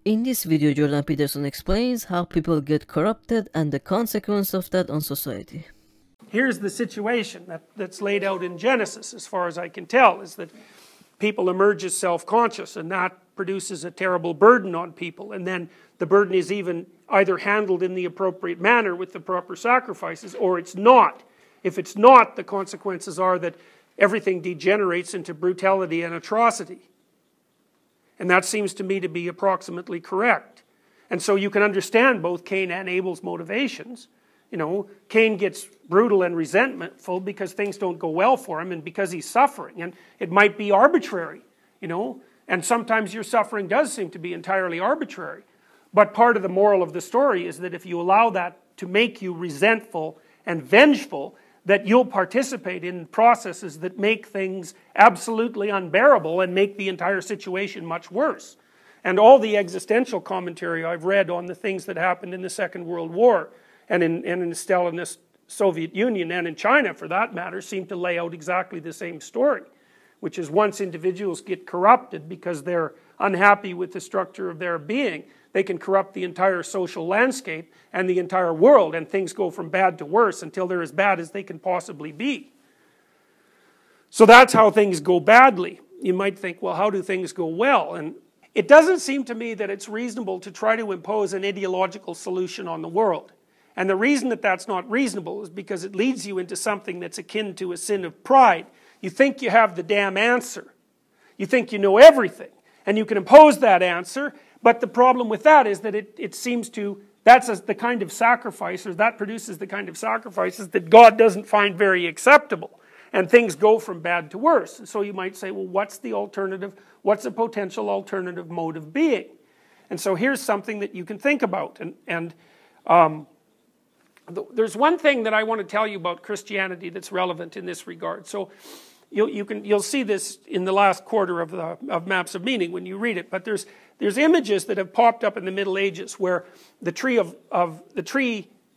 In this video, Jordan Peterson explains how people get corrupted and the consequence of that on society. Here's the situation that's laid out in Genesis, as far as I can tell, is that people emerge as self-conscious, and that produces a terrible burden on people, and then the burden is even either handled in the appropriate manner with the proper sacrifices, or it's not. If it's not, the consequences are that everything degenerates into brutality and atrocity. And that seems to me to be approximately correct. And so you can understand both Cain and Abel's motivations. You know, Cain gets brutal and resentful because things don't go well for him and because he's suffering. And it might be arbitrary, you know, and sometimes your suffering does seem to be entirely arbitrary. But part of the moral of the story is that if you allow that to make you resentful and vengeful, that you'll participate in processes that make things absolutely unbearable and make the entire situation much worse. And all the existential commentary I've read on the things that happened in the Second World War and in the Stalinist Soviet Union and in China, for that matter, seem to lay out exactly the same story, which is once individuals get corrupted because they're unhappy with the structure of their being, they can corrupt the entire social landscape and the entire world, and things go from bad to worse until they're as bad as they can possibly be. So that's how things go badly. You might think, well, how do things go well? And it doesn't seem to me that it's reasonable to try to impose an ideological solution on the world. And the reason that that's not reasonable is because it leads you into something that's akin to a sin of pride. You think you have the damn answer. You think you know everything. And you can impose that answer, but the problem with that is that it seems to, that's the kind of sacrifice, or that produces the kind of sacrifices that God doesn't find very acceptable. And things go from bad to worse. So you might say, well, what's the alternative? What's a potential alternative mode of being? And so here's something that you can think about. There's one thing that I want to tell you about Christianity that's relevant in this regard. So you'll see this in the last quarter of Maps of Meaning when you read it. But there's images that have popped up in the Middle Ages where the tree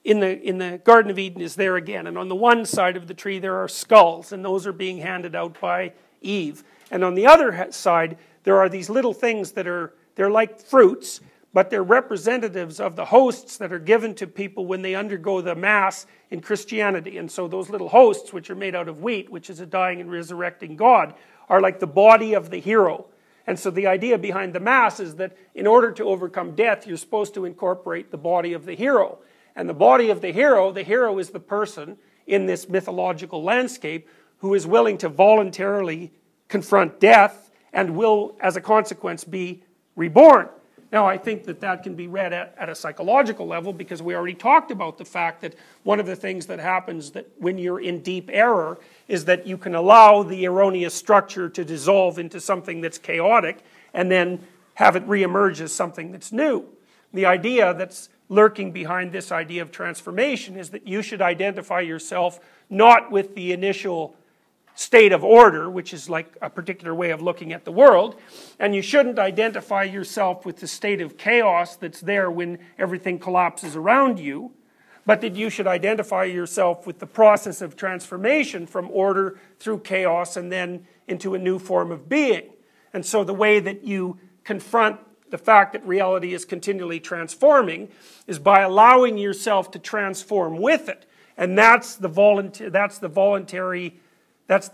in the Garden of Eden is there again, and on the one side of the tree there are skulls, and those are being handed out by Eve. And on the other side there are these little things they're like fruits, but they're representatives of the hosts that are given to people when they undergo the Mass in Christianity. And so those little hosts, which are made out of wheat, which is a dying and resurrecting God, are like the body of the hero. And so the idea behind the Mass is that in order to overcome death, you're supposed to incorporate the body of the hero. And the body of the hero is the person in this mythological landscape who is willing to voluntarily confront death and will, as a consequence, be reborn. Now, I think that can be read at a psychological level, because we already talked about the fact that one of the things that happens that when you're in deep error is that you can allow the erroneous structure to dissolve into something that's chaotic and then have it reemerge as something that's new. The idea that's lurking behind this idea of transformation is that you should identify yourself not with the initial state of order, which is like a particular way of looking at the world, and you shouldn't identify yourself with the state of chaos that's there when everything collapses around you, but that you should identify yourself with the process of transformation from order through chaos and then into a new form of being. And so the way that you confront the fact that reality is continually transforming is by allowing yourself to transform with it. And that's the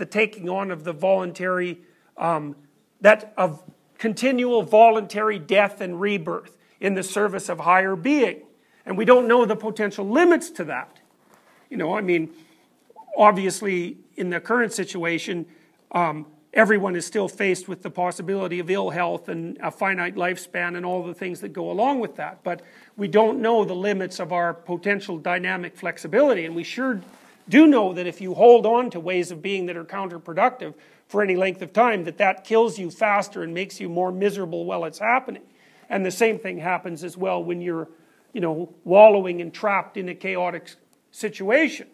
taking on of the voluntary, of continual voluntary death and rebirth in the service of higher being. And we don't know the potential limits to that. You know, I mean, obviously in the current situation, everyone is still faced with the possibility of ill health and a finite lifespan and all the things that go along with that. But we don't know the limits of our potential dynamic flexibility, and we sure do know that if you hold on to ways of being that are counterproductive for any length of time, that kills you faster and makes you more miserable while it's happening. And the same thing happens as well when you're, you know, wallowing and trapped in a chaotic situation.